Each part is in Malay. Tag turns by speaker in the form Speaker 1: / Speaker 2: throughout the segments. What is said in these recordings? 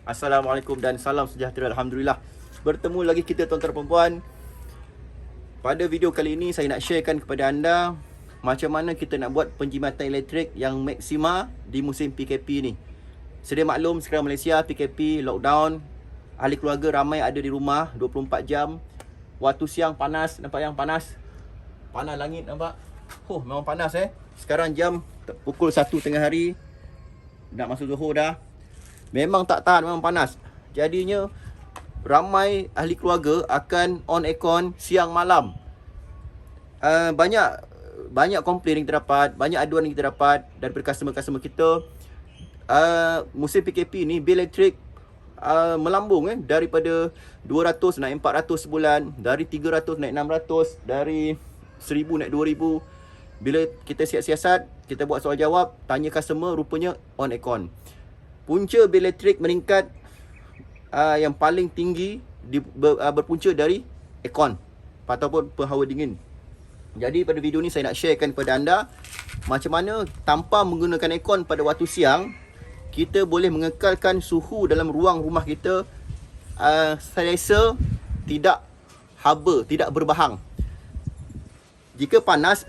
Speaker 1: Assalamualaikum dan salam sejahtera. Alhamdulillah. Bertemu lagi kita tuan-tuan dan puan-puan. Pada video kali ini saya nak sharekan kepada anda macam mana kita nak buat penjimatan elektrik yang maksima di musim PKP ni. Sedia maklum sekarang Malaysia PKP, lockdown, ahli keluarga ramai ada di rumah 24 jam. Waktu siang panas, nampak yang panas? Panas langit nampak? Memang panas Sekarang jam pukul 1 tengah hari. Nak masuk Johor dah. Memang tak tahan, memang panas. Jadinya ramai ahli keluarga akan on aircon siang malam. Banyak komplain yang kita dapat, banyak aduan yang kita dapat daripada customer-customer kita. Musim PKP ni bil elektrik melambung daripada 200 naik 400 sebulan, dari 300 naik 600, dari 1000 naik 2000. Bila kita siasat, kita buat soal jawab, tanya customer, rupanya on aircon. Punca bil elektrik meningkat yang paling tinggi berpunca dari aircon ataupun penghawa dingin. Jadi pada video ni saya nak sharekan kepada anda macam mana tanpa menggunakan aircon pada waktu siang kita boleh mengekalkan suhu dalam ruang rumah kita selesa, tidak haba, tidak berbahang. Jika panas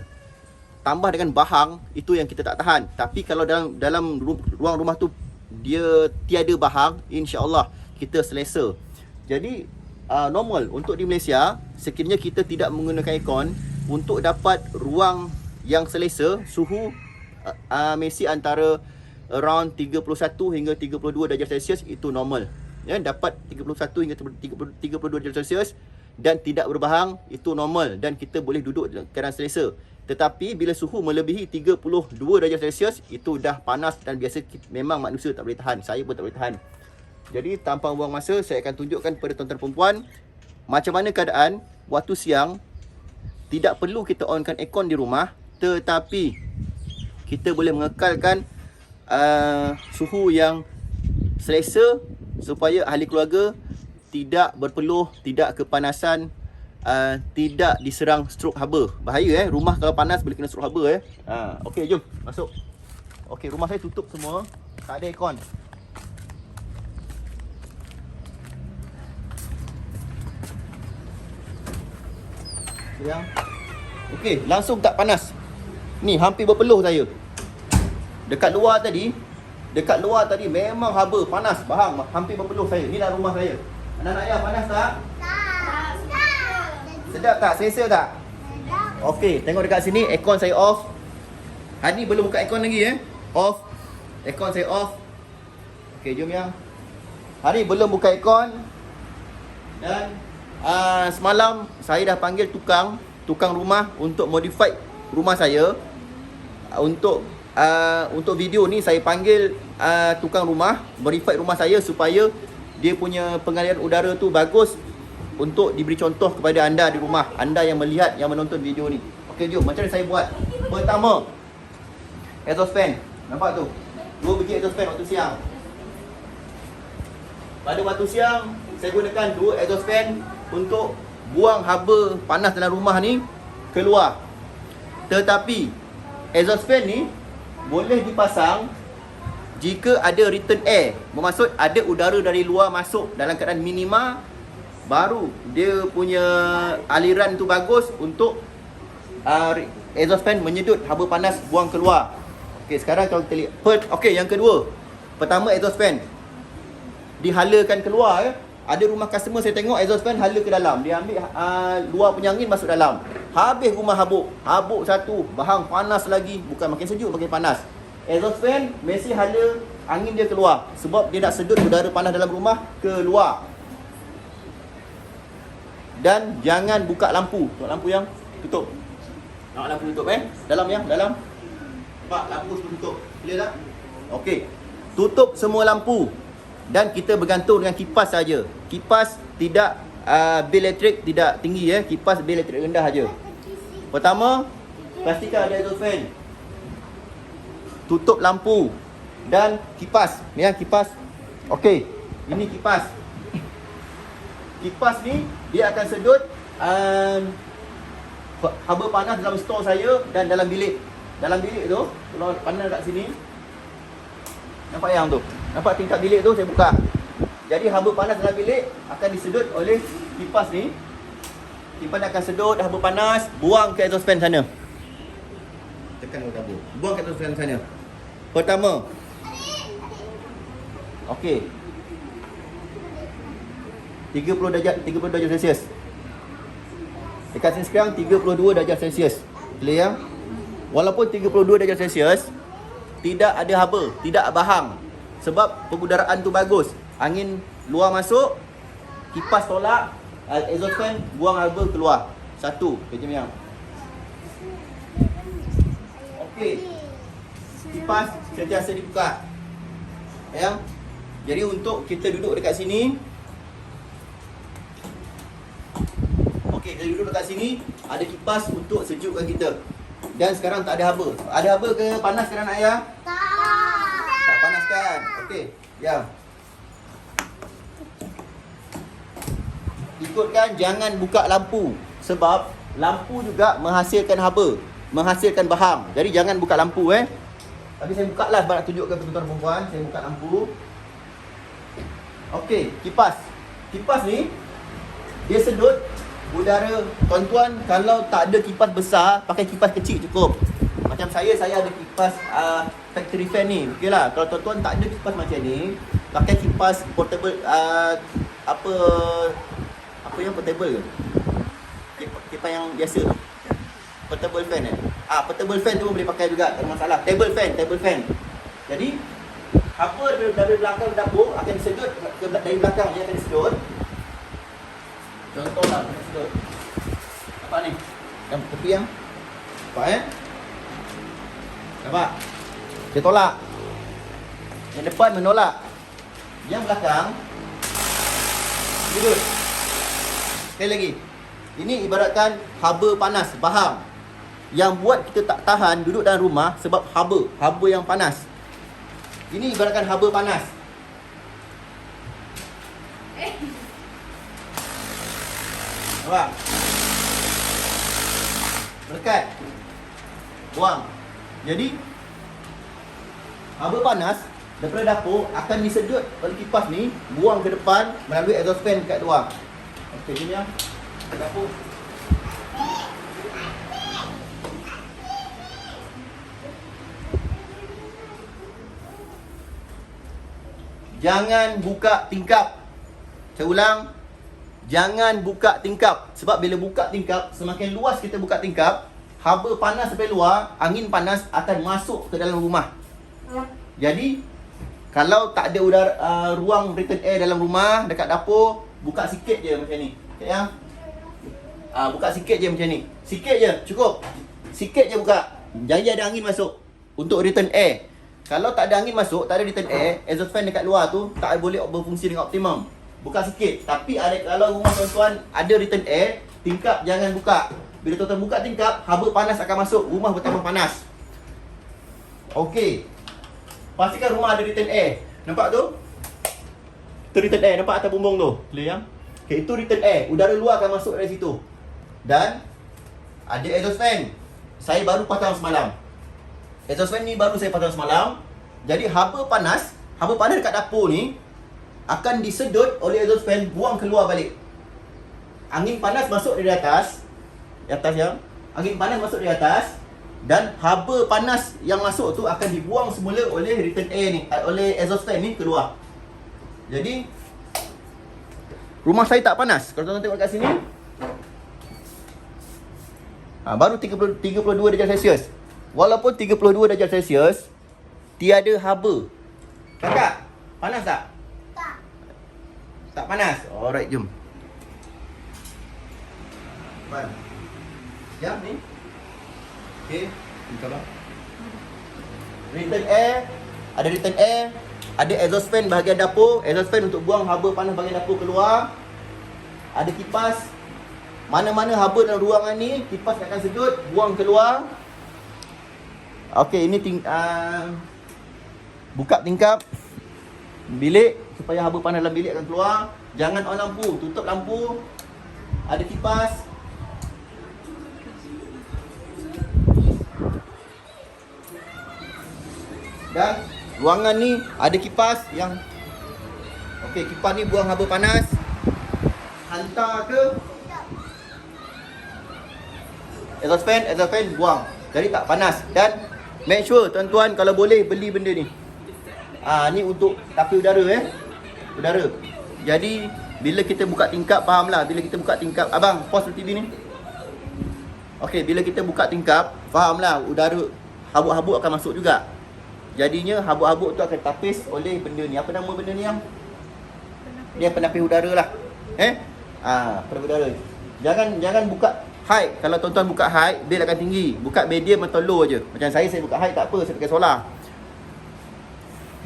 Speaker 1: tambah dengan bahang, itu yang kita tak tahan. Tapi kalau dalam ruang rumah tu dia tiada bahang, insya-Allah kita selesa. Jadi normal untuk di Malaysia, sekiranya kita tidak menggunakan aircon, untuk dapat ruang yang selesa, suhu mesti antara around 31 hingga 32 darjah Celsius itu normal. Dapat 31 hingga 32 darjah Celsius dan tidak berbahang itu normal dan kita boleh duduk dalam keadaan selesa. Tetapi bila suhu melebihi 32 darjah Celsius, itu dah panas dan biasa memang manusia tak boleh tahan. Saya pun tak boleh tahan. Jadi tanpa buang masa, saya akan tunjukkan kepada tuan-tuan perempuan macam mana keadaan waktu siang. Tidak perlu kita onkan aircon di rumah, tetapi kita boleh mengekalkan suhu yang selesa supaya ahli keluarga tidak berpeluh, tidak kepanasan, tidak diserang strok haba. Bahaya rumah kalau panas boleh kena strok haba Okey, jom masuk. Okey, rumah saya tutup semua, tak ada aircon. Sayang. Okey, langsung tak panas. Ni hampir berpeluh saya. Dekat luar tadi memang haba, panas, bahang, hampir berpeluh saya. Inilah rumah saya. Anak-anak ayah panas tak? Sedap tak? Selesa tak? Sedap. Okey, tengok dekat sini aircon saya off. Hani belum buka aircon lagi Off. Aircon saya off. Okey, jom yang. Hari belum buka aircon. Dan semalam saya dah panggil tukang rumah untuk modify rumah saya. Untuk video ni saya panggil tukang rumah modify rumah saya supaya dia punya pengaliran udara tu bagus untuk diberi contoh kepada anda di rumah, anda yang melihat, yang menonton video ni. Okey, jom macam mana saya buat. Pertama, exhaust fan. Nampak tu? 2 biji exhaust fan waktu siang. Pada waktu siang saya gunakan 2 exhaust fan untuk buang haba panas dalam rumah ni keluar. Tetapi exhaust fan ni boleh dipasang jika ada return air, bermaksud ada udara dari luar masuk dalam keadaan minima, baru dia punya aliran tu bagus untuk exhaust fan menyedut haba panas buang keluar. Okey, sekarang kalau kita lihat. Okey, yang kedua. Pertama, exhaust fan dihalakan keluar. Ada rumah customer saya tengok exhaust fan hala ke dalam. Dia ambil luar punya angin masuk dalam. Habis rumah habuk. Habuk satu, bahang panas lagi. Bukan makin sejuk, makin panas. Exhaust fan mesti hala angin dia keluar sebab dia nak sedut udara panas dalam rumah keluar. Dan jangan buka lampu. Tengok lampu yang tutup. Nak lampu tutup dalam dalam. Nampak lampu semua tutup. Clear tak? Okey. Tutup semua lampu. Dan kita bergantung dengan kipas saja. Kipas tidak bil elektrik tidak tinggi Kipas bil elektrik rendah saja. Pertama, pastikan ada exhaust fan. Tutup lampu dan kipas. Ni kipas. Okey. Ini kipas. Kipas ni dia akan sedut haba panas dalam store saya dan dalam bilik. Dalam bilik tu, kalau pandang kat sini, nampak yang tu? Nampak tingkap bilik tu saya buka. Jadi haba panas dalam bilik akan disedut oleh kipas ni. Kipas akan sedut haba panas, buang ke exhaust fan sana. Tekan kabel. Buang ke exhaust fan sana. Pertama. Okey. 30 darjah Celsius. Dekat sini sekarang 32 darjah Celsius. Clear ya? Walaupun 32 darjah Celsius, tidak ada haba, tidak bahang. Sebab pengudaraan tu bagus. Angin luar masuk, kipas tolak, exhaust fan buang haba keluar. Satu, macam yang. Okey. Kipas sentiasa dibuka. Ya. Jadi untuk kita duduk dekat sini. Okey, kita duduk dekat sini, ada kipas untuk sejukkan kita. Dan sekarang tak ada haba. Ada haba ke panas sekarang ayah? Tak panas kan? Okey, ya. Ikutkan jangan buka lampu. Sebab lampu juga menghasilkan haba, menghasilkan bahang. Jadi jangan buka lampu Tapi saya buka lah sebab nak tunjukkan kepada tuan perempuan. Saya buka lampu. Okey, kipas. Kipas ni dia sedut udara. Tuan-tuan kalau tak ada kipas besar, pakai kipas kecil cukup. Macam saya ada kipas factory fan ni. Okeylah, kalau tuan-tuan tak ada kipas macam ni, pakai kipas portable apa yang portable ke? Kipas yang biasa. Portable fan portable fan tu boleh pakai juga, tak ada masalah. Table fan. Jadi haba dari belakang dapur akan disedut dari belakang, dia akan disedut. Contohlah akan disedut. Nampak ni? Yang tepi yang nampak nampak? Dia tolak. Yang depan menolak. Yang belakang sedut. Sekali lagi. Ini ibaratkan haba panas, bahang. Yang buat kita tak tahan duduk dalam rumah sebab haba yang panas. Ini ibaratkan haba panas. Nampak? Berkat. Buang. Jadi haba panas daripada dapur akan disedut oleh kipas ni, buang ke depan melalui exhaust fan dekat luar. Okey, sini ya. Ke dapur. Jangan buka tingkap. Saya ulang. Jangan buka tingkap. Sebab bila buka tingkap, semakin luas kita buka tingkap, haba panas sampai luar, angin panas akan masuk ke dalam rumah. Jadi, kalau tak ada ruang return air dalam rumah, dekat dapur, buka sikit je macam ni. Okay, ya? Buka sikit je macam ni. Sikit je, cukup. Sikit je buka. Jangan ada angin masuk untuk return air. Kalau tak ada angin masuk, tak ada return air, exhaust fan dekat luar tu tak boleh berfungsi dengan optimum. Buka sikit. Tapi kalau rumah tuan-tuan ada return air, tingkap jangan buka. Bila tuan-tuan buka tingkap, haba panas akan masuk, rumah bertambah panas. Okey. Pastikan rumah ada return air. Nampak tu? Itu return air, nampak atas bumbung tu? Clear ya? Okey, itu return air. Udara luar akan masuk dari situ. Dan ada exhaust fan. Saya baru pasang semalam. Exhaust fan ni baru saya pasang semalam. Jadi haba panas dekat dapur ni akan disedut oleh exhaust fan, buang keluar balik. Angin panas masuk dari atas. Di atas ya. Angin panas masuk dari atas dan haba panas yang masuk tu akan dibuang semula oleh return air ni, oleh exhaust fan ni keluar. Jadi rumah saya tak panas. Kalau tuan-tuan tengok kat sini, baru 32 darjah Celsius. Walaupun 32 darjah Celsius, tiada haba. Kakak, panas tak? Tak. Tak panas? Alright, jom. Pan. Jam ni. Okey, buka bang. Return air, ada exhaust fan bahagian dapur, exhaust fan untuk buang haba panas bahagian dapur keluar. Ada kipas. Mana-mana haba dalam ruangan ni, kipas akan sedut, buang keluar. Okey, ini buka tingkap bilik supaya haba panas dalam bilik akan keluar. Jangan on lampu, tutup lampu. Ada kipas. Dan ruangan ni ada kipas yang Okey, kipas ni buang haba panas. Hantar ke exhaust fan buang. Jadi tak panas. Dan make sure tuan-tuan kalau boleh beli benda ni. Ni untuk tapi udara udara. Jadi bila kita buka tingkap, fahamlah, bila kita buka tingkap, abang pause TV ni. Okey, bila kita buka tingkap, fahamlah udara habuk-habuk akan masuk juga. Jadinya habuk-habuk tu akan tapis oleh benda ni. Apa nama benda ni yang? Dia penapis udara lah. Penapis udara. Jangan buka high. Kalau tuan-tuan buka high, bil akan tinggi. Buka medium atau low je. Macam saya buka high tak apa, saya pakai solar.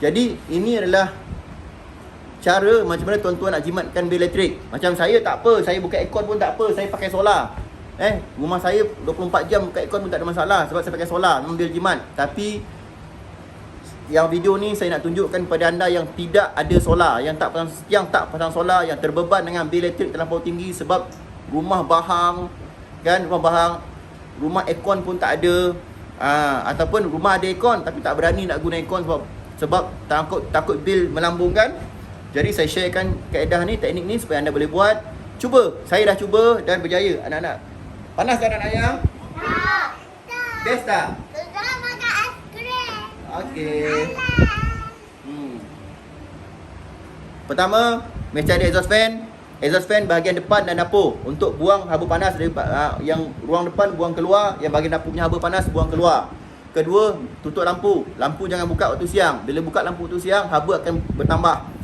Speaker 1: Jadi ini adalah cara macam mana tuan-tuan nak jimatkan bil elektrik. Macam saya tak apa, saya buka aircon pun tak apa, saya pakai solar. Rumah saya 24 jam buka aircon pun tak ada masalah sebab saya pakai solar, memang bil jimat. Tapi yang video ni saya nak tunjukkan kepada anda yang tidak ada solar, yang tak pasang solar, yang terbeban dengan bil elektrik terlampau tinggi sebab rumah bahang kan, rumah aircon pun tak ada, ataupun rumah ada aircon tapi tak berani nak guna aircon sebab takut bil melambungkan. Jadi saya sharekan kaedah ni, teknik ni supaya anda boleh buat. Cuba, saya dah cuba dan berjaya anak-anak. Panas tak anak ayam?
Speaker 2: Tak.
Speaker 1: Best tak?
Speaker 2: Sudah makan aiskrim.
Speaker 1: Okey. Pertama, mesti ada exhaust fan. Exhaust fan bahagian depan dan dapur untuk buang haba panas dari yang ruang depan buang keluar, yang bahagian dapur punya haba panas buang keluar. Kedua, tutup lampu. Lampu jangan buka waktu siang. Bila buka lampu waktu siang, haba akan bertambah.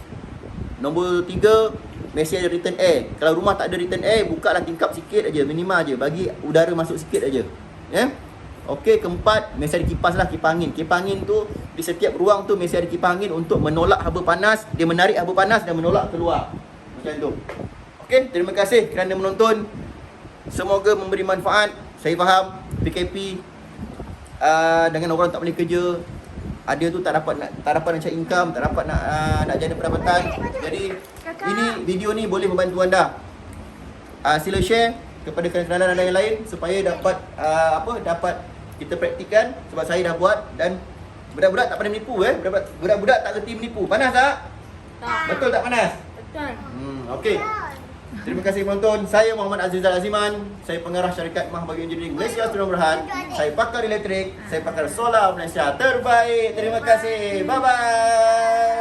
Speaker 1: Nombor 3, mesti ada return air. Kalau rumah tak ada return air, bukalah tingkap sikit aja, minimal aja, bagi udara masuk sikit aja. Okey, keempat, mesti ada kipas lah, kipas angin. Kipas angin tu di setiap ruang tu mesti ada kipas angin untuk menolak haba panas, dia menarik haba panas dan menolak keluar. Macam tu. Okey, terima kasih kerana menonton. Semoga memberi manfaat. Saya faham PKP dengan orang tak boleh kerja, ada tu tak dapat nak cari income, tak dapat nak jana pendapatan. Jadi ini video ni boleh membantu anda. Sila share kepada kawan-kawan anda yang lain supaya dapat dapat kita praktikkan, sebab saya dah buat dan budak-budak tak pandai menipu budak-budak tak reti menipu. Panas tak?
Speaker 2: Tak.
Speaker 1: Betul tak panas?
Speaker 2: Betul.
Speaker 1: Okey. Terima kasih penonton. Saya Muhammad Azizal Aziman. Saya pengarah syarikat Mahbagi Engineering Malaysia Seronok Berhad. Saya pakar elektrik. Saya pakar solar Malaysia terbaik. Terima kasih. Bye-bye.